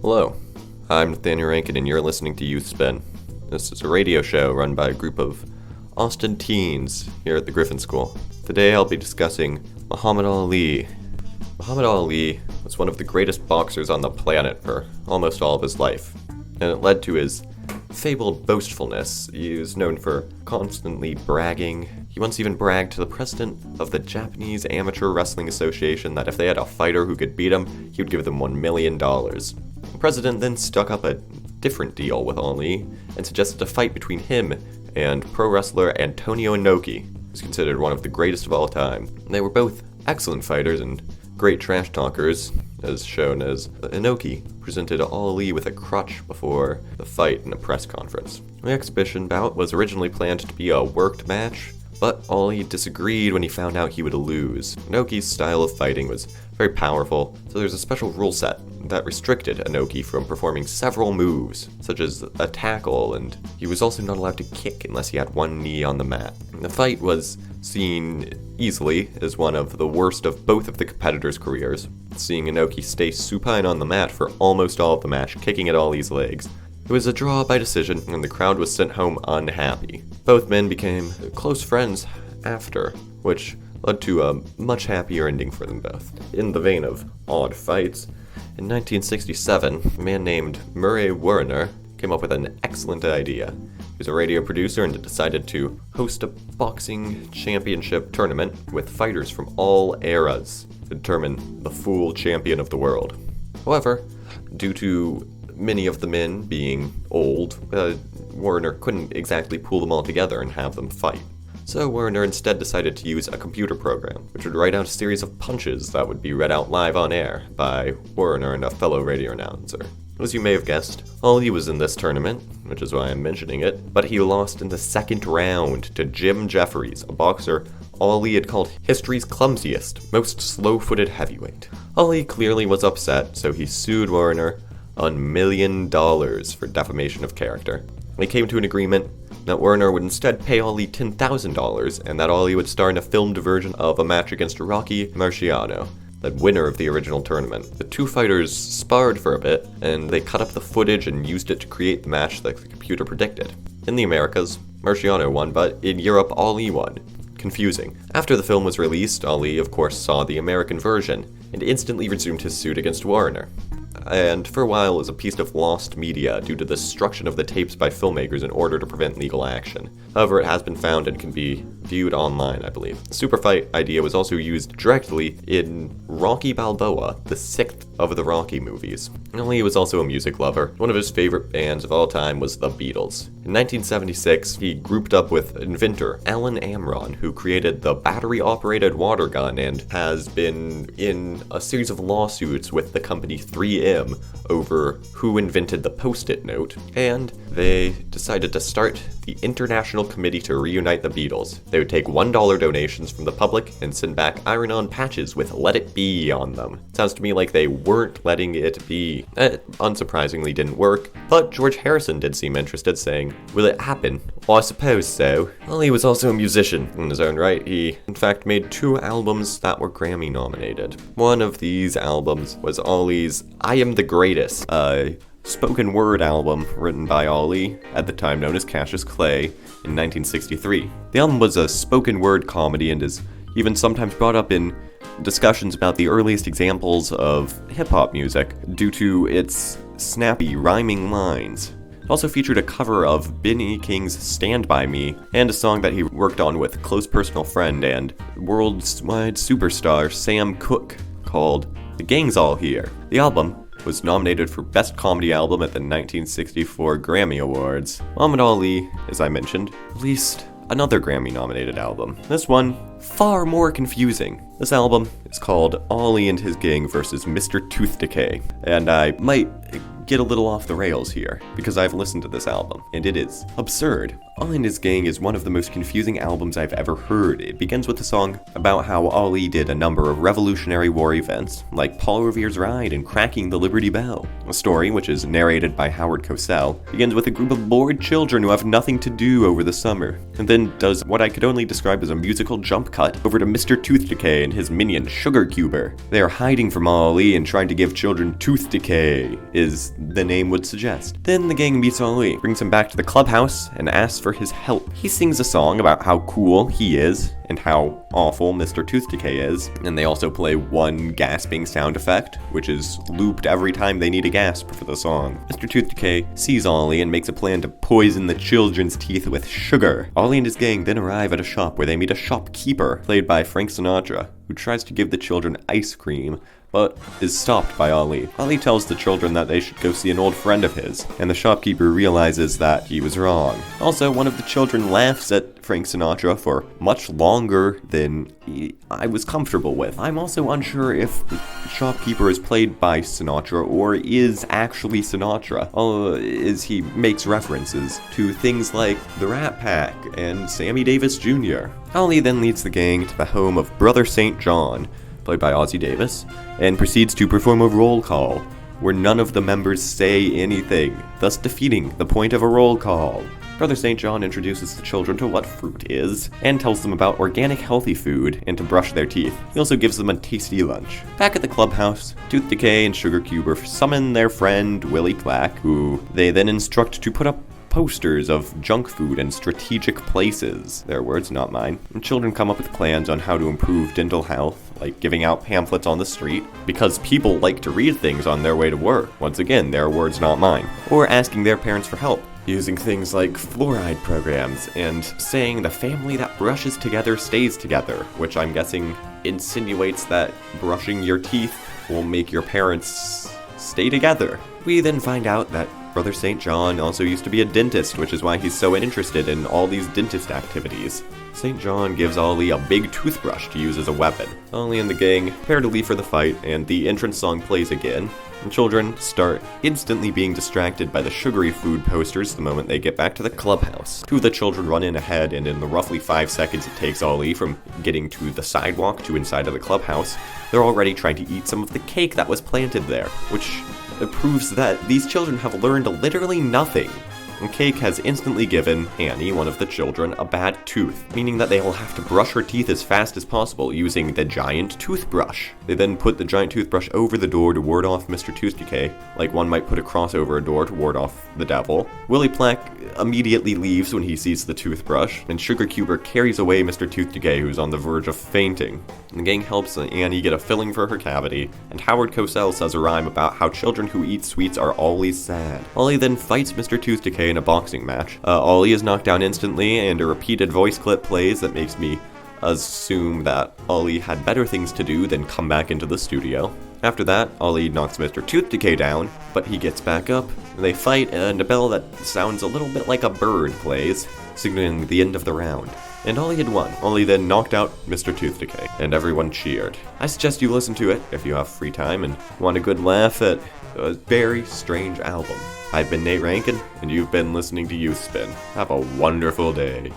Hello, I'm Nathaniel Rankin and you're listening to Youth Spin. This is a radio show run by a group of Austin teens here at the Griffin School. Today I'll be discussing Muhammad Ali. Muhammad Ali was one of the greatest boxers on the planet for almost all of his life, and it led to his fabled boastfulness. He was known for constantly bragging. He once even bragged to the president of the Japanese Amateur Wrestling Association that if they had a fighter who could beat him, he would give them $1 million. The president then stuck up a different deal with Ali and suggested a fight between him and pro wrestler Antonio Inoki, who's considered one of the greatest of all time. They were both excellent fighters and great trash talkers, as shown as Inoki presented Ali with a crutch before the fight in a press conference. The exhibition bout was originally planned to be a worked match, but Ali disagreed when he found out he would lose. Inoki's style of fighting was very powerful, so there's a special rule set that restricted Inoki from performing several moves, such as a tackle, and he was also not allowed to kick unless he had one knee on the mat. The fight was seen easily as one of the worst of both of the competitors' careers, seeing Inoki stay supine on the mat for almost all of the match, kicking at Ali's legs. It was a draw by decision, and the crowd was sent home unhappy. Both men became close friends after, which led to a much happier ending for them both. In the vein of odd fights, in 1967, a man named Murray Werner came up with an excellent idea. He was a radio producer and decided to host a boxing championship tournament with fighters from all eras to determine the full champion of the world. However, due to many of the men being old, Werner couldn't exactly pull them all together and have them fight. So Werner instead decided to use a computer program, which would write out a series of punches that would be read out live on air by Werner and a fellow radio announcer. As you may have guessed, Ali was in this tournament, which is why I'm mentioning it, but he lost in the second round to Jim Jeffries, a boxer Ali had called history's clumsiest, most slow-footed heavyweight. Ali clearly was upset, so he sued Werner on $1 million for defamation of character. They came to an agreement that Werner would instead pay Ali $10,000 and that Ali would star in a filmed version of a match against Rocky Marciano, the winner of the original tournament. The two fighters sparred for a bit, and they cut up the footage and used it to create the match that the computer predicted. In the Americas, Marciano won, but in Europe, Ali won. Confusing. After the film was released, Ali, of course, saw the American version and instantly resumed his suit against Werner. And for a while it was a piece of lost media due to the destruction of the tapes by filmmakers in order to prevent legal action. However, it has been found and can be viewed online, I believe. The super fight idea was also used directly in Rocky Balboa, the sixth of the Rocky movies. Ali was also a music lover. One of his favorite bands of all time was the Beatles. In 1976, he grouped up with inventor Alan Amron, who created the battery-operated water gun and has been in a series of lawsuits with the company 3M over who invented the Post-it note, and they decided to start the International Committee to Reunite the Beatles. They would take $1 donations from the public and send back iron-on patches with "Let It Be" on them. Sounds to me like they weren't letting it be. It unsurprisingly didn't work, but George Harrison did seem interested, saying, "Will it happen? Well, I suppose so." Well, he was also a musician in his own right. He, in fact, made 2 albums that were Grammy nominated. One of these albums was Ali's I Am the Greatest, a spoken word album written by Ali, at the time known as Cassius Clay, in 1963. The album was a spoken word comedy and is even sometimes brought up in discussions about the earliest examples of hip-hop music due to its snappy, rhyming lines. It also featured a cover of Ben E. King's Stand By Me, and a song that he worked on with close personal friend and worldwide superstar Sam Cooke called The Gang's All Here. The album was nominated for Best Comedy Album at the 1964 Grammy Awards. Muhammad Ali, as I mentioned, released another Grammy-nominated album. This one, far more confusing. This album is called Ali and His Gang vs. Mr. Tooth Decay, and I might get a little off the rails here, because I've listened to this album, and it is absurd. Ollie and His Gang is one of the most confusing albums I've ever heard. It begins with a song about how Ollie did a number of Revolutionary War events, like Paul Revere's Ride and Cracking the Liberty Bell. A story, which is narrated by Howard Cosell, begins with a group of bored children who have nothing to do over the summer, and then does what I could only describe as a musical jump cut over to Mr. Tooth Decay and his minion Sugar Cuber. They are hiding from Ollie and trying to give children tooth decay, is the name would suggest. Then the gang meets Ollie, brings him back to the clubhouse, and asks for his help. He sings a song about how cool he is and how awful Mr. Tooth Decay is, and they also play one gasping sound effect, which is looped every time they need a gasp for the song. Mr. Tooth Decay sees Ollie and makes a plan to poison the children's teeth with sugar. Ollie and his gang then arrive at a shop where they meet a shopkeeper, played by Frank Sinatra, who tries to give the children ice cream, but is stopped by Ollie. Ollie tells the children that they should go see an old friend of his, and the shopkeeper realizes that he was wrong. Also, one of the children laughs at Frank Sinatra for much longer than I was comfortable with. I'm also unsure if the shopkeeper is played by Sinatra or is actually Sinatra, as he makes references to things like the Rat Pack and Sammy Davis Jr. Ollie then leads the gang to the home of Brother St. John, played by Ossie Davis, and proceeds to perform a roll call, where none of the members say anything, thus defeating the point of a roll call. Brother St. John introduces the children to what fruit is, and tells them about organic healthy food and to brush their teeth. He also gives them a tasty lunch. Back at the clubhouse, Tooth Decay and Sugar Cuber summon their friend Willie Plack, who they then instruct to put up posters of junk food in strategic places. Their words, not mine. And children come up with plans on how to improve dental health, like giving out pamphlets on the street, because people like to read things on their way to work. Once again, their words, not mine. Or asking their parents for help, using things like fluoride programs, and saying the family that brushes together stays together, which I'm guessing insinuates that brushing your teeth will make your parents stay together. We then find out that Brother St. John also used to be a dentist, which is why he's so interested in all these dentist activities. St. John gives Ollie a big toothbrush to use as a weapon. Ollie and the gang prepare to leave for the fight, and the entrance song plays again. And children start instantly being distracted by the sugary food posters the moment they get back to the clubhouse. Two of the children run in ahead, and in the roughly 5 seconds it takes Ollie from getting to the sidewalk to inside of the clubhouse, they're already trying to eat some of the cake that was planted there, which proves that these children have learned literally nothing. And Cake has instantly given Annie, one of the children, a bad tooth, meaning that they will have to brush her teeth as fast as possible using the giant toothbrush. They then put the giant toothbrush over the door to ward off Mr. Tooth Decay, like one might put a cross over a door to ward off the devil. Willie Plack immediately leaves when he sees the toothbrush, and Sugar Cuber carries away Mr. Tooth Decay, who's on the verge of fainting. The gang helps Annie get a filling for her cavity, and Howard Cosell says a rhyme about how children who eat sweets are always sad. Ollie then fights Mr. Tooth Decay in a boxing match. Ollie is knocked down instantly, and a repeated voice clip plays that makes me assume that Ollie had better things to do than come back into the studio. After that, Ollie knocks Mr. Tooth Decay down, but he gets back up, and they fight, and a bell that sounds a little bit like a bird plays, signaling the end of the round. And Ollie had won. Ollie then knocked out Mr. Tooth Decay, and everyone cheered. I suggest you listen to it if you have free time and want a good laugh at a very strange album. I've been Nate Rankin, and you've been listening to Youth Spin. Have a wonderful day.